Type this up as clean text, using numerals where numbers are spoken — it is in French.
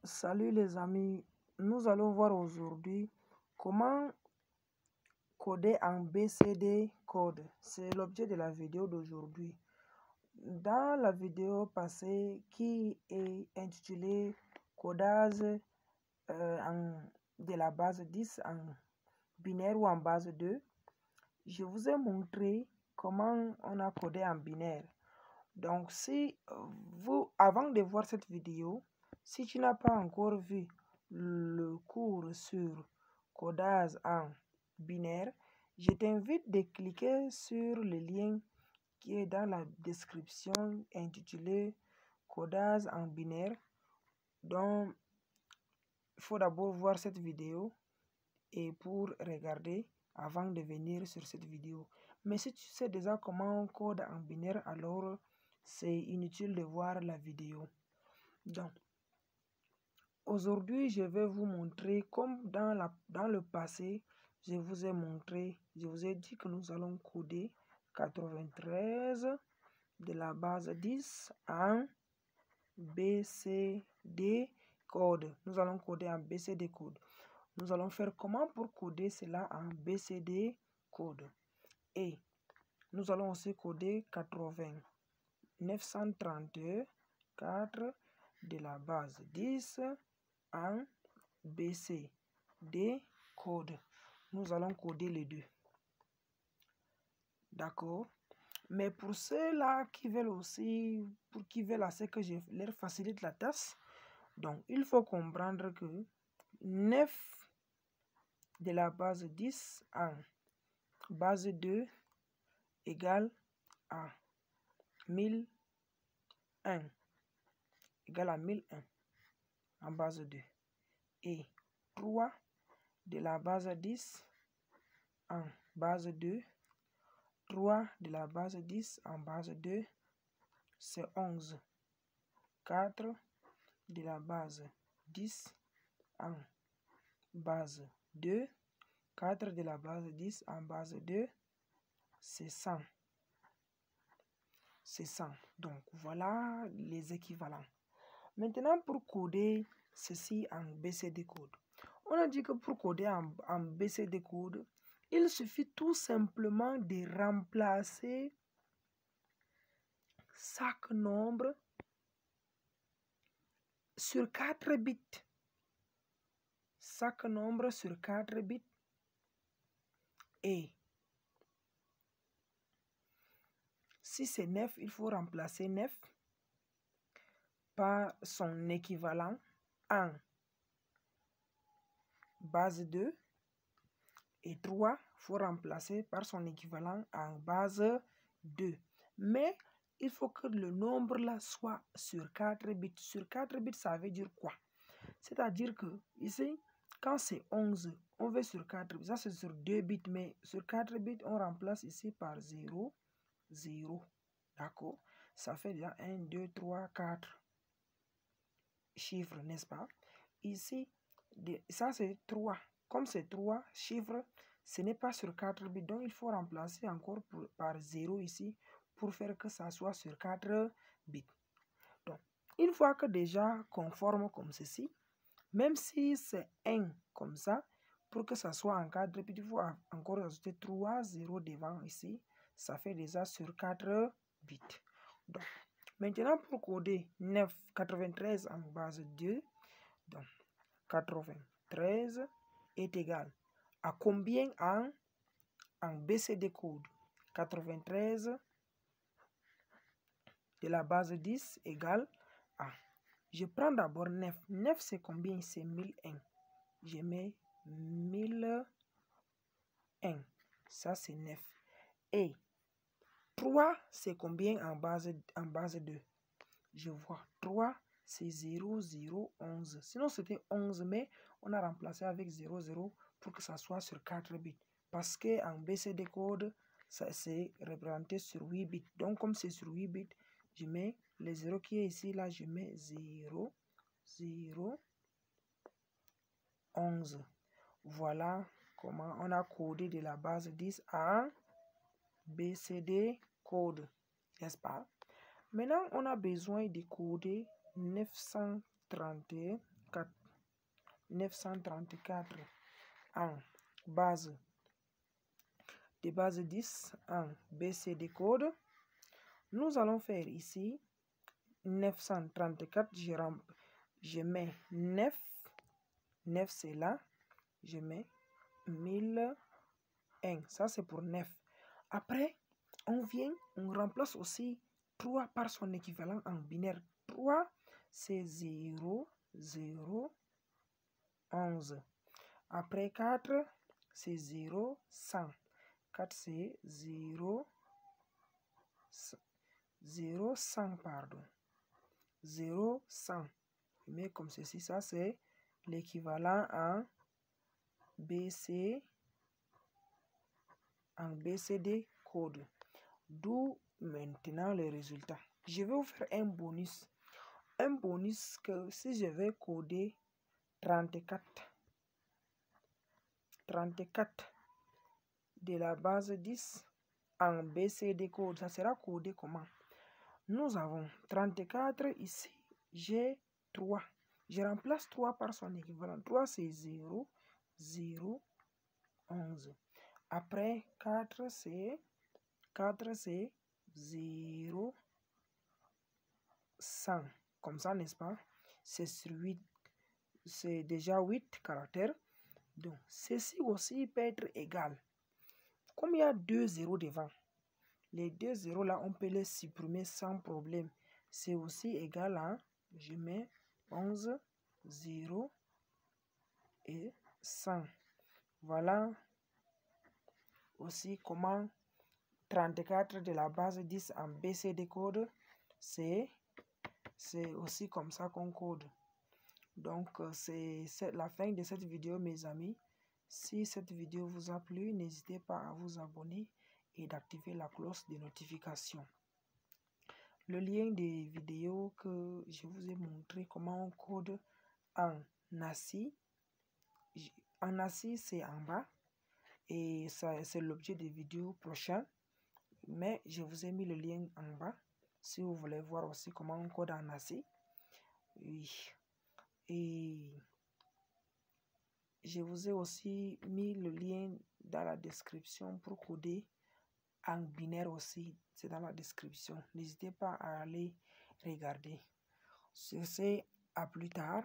Salut les amis, nous allons voir aujourd'hui comment coder en BCD code. C'est l'objet de la vidéo d'aujourd'hui. Dans la vidéo passée qui est intitulée codage de la base 10 en binaire ou en base 2, je vous ai montré comment on a codé en binaire. Donc si avant de voir cette vidéo, si tu n'as pas encore vu le cours sur codage en binaire, je t'invite de cliquer sur le lien qui est dans la description intitulé codage en binaire. Donc il faut d'abord voir cette vidéo et pour regarder avant de venir sur cette vidéo. Mais si tu sais déjà comment on code en binaire, alors c'est inutile de voir la vidéo. Donc aujourd'hui je vais vous montrer comme dans le passé je vous ai montré, je vous ai dit que nous allons coder 93 de la base 10 en BCD code. Nous allons coder en BCD code. Nous allons faire comment pour coder cela en BCD code. Et nous allons aussi coder 932 4 de la base 10 en BCD code. Nous allons coder les deux. D'accord? Mais pour ceux-là qui veulent aussi, pour qui veulent assez que je leur facilite la tâche, donc il faut comprendre que 9 de la base 10 en base 2 égale à 1001 égale à 1001 en base 2 et 3 de la base 10 en base 2, 3 de la base 10 en base 2 c'est 11, 4 de la base 10 en base 2, 4 de la base 10 en base 2 c'est 100. C'est 100. Donc voilà les équivalents. Maintenant pour coder ceci en BCD code. On a dit que pour coder en BCD code, il suffit tout simplement de remplacer chaque nombre sur 4 bits. Chaque nombre sur 4 bits. Et si c'est 9, il faut remplacer 9 par son équivalent en base 2. Et 3, il faut remplacer par son équivalent en base 2. Mais il faut que le nombre là soit sur 4 bits. Sur 4 bits, ça veut dire quoi? C'est-à-dire que ici, quand c'est 11, on veut sur 4 bits. Ça, c'est sur 2 bits. Mais sur 4 bits, on remplace ici par 0, 0. D'accord? Ça fait déjà 1, 2, 3, 4 chiffres, n'est-ce pas? Ici, ça c'est 3. Comme c'est 3 chiffres, ce n'est pas sur 4 bits. Donc, il faut remplacer encore par 0 ici pour faire que ça soit sur 4 bits. Donc, une fois que déjà conforme comme ceci, même si c'est 1 comme ça, pour que ça soit en 4 bits, il faut encore ajouter 3 0 devant ici. Ça fait déjà sur 4 bits. Donc, maintenant pour coder 93 en base 2, donc 93 est égal à combien en BCD code? 93 de la base 10 égale à... Je prends d'abord 9. 9 c'est combien? C'est 1001. Je mets 1001. Ça c'est 9. Et 3 c'est combien en base 2? Je vois 3 c'est 0, 0, 11. Sinon c'était 11, mais on a remplacé avec 0, 0 pour que ça soit sur 4 bits. Parce qu'en BCD code, ça c'est représenté sur 8 bits. Donc comme c'est sur 8 bits, je mets le 0 qui est ici, là je mets 0, 0, 11. Voilà comment on a codé de la base 10 à BCD code, n'est-ce pas? Maintenant, on a besoin de coder 931 934 en base de base 10 en BCD code. Nous allons faire ici 934, je mets 9 c'est là, je mets 1001, ça c'est pour 9. Après, on remplace aussi 3 par son équivalent en binaire. 3, c'est 0, 0, 11. Après 4, c'est 0, 100. 4, c'est 0, 0, 100, pardon. 0, 100. Mais comme ceci, ça c'est l'équivalent en BCD code. D'où maintenant les résultats. Je vais vous faire un bonus. Un bonus que si je vais coder 34 de la base 10 en BCD code, ça sera codé comment? Nous avons 34 ici, j'ai 3. Je remplace 3 par son équivalent. 3 c'est 0, 0, 11. Après 4 c'est 0, 100. Comme ça, n'est-ce pas? C'est sur 8. C'est déjà 8 caractères. Donc, ceci aussi peut être égal. Comme il y a 2 zéros devant, les 2 zéros là, on peut les supprimer sans problème. C'est aussi égal à, je mets 11, 0 et 100. Voilà aussi comment 34 de la base 10 en BCD code, c'est aussi comme ça qu'on code. Donc, c'est la fin de cette vidéo, mes amis. Si cette vidéo vous a plu, n'hésitez pas à vous abonner et d'activer la cloche de notification. Le lien des vidéos que je vous ai montré comment on code en ASCII. En ASCII, c'est en bas. Et ça, c'est l'objet des vidéos prochaines. Mais je vous ai mis le lien en bas. Si vous voulez voir aussi comment on code en ASCII. Oui. Et je vous ai aussi mis le lien dans la description pour coder en binaire aussi. C'est dans la description. N'hésitez pas à aller regarder. Sur ce, à plus tard.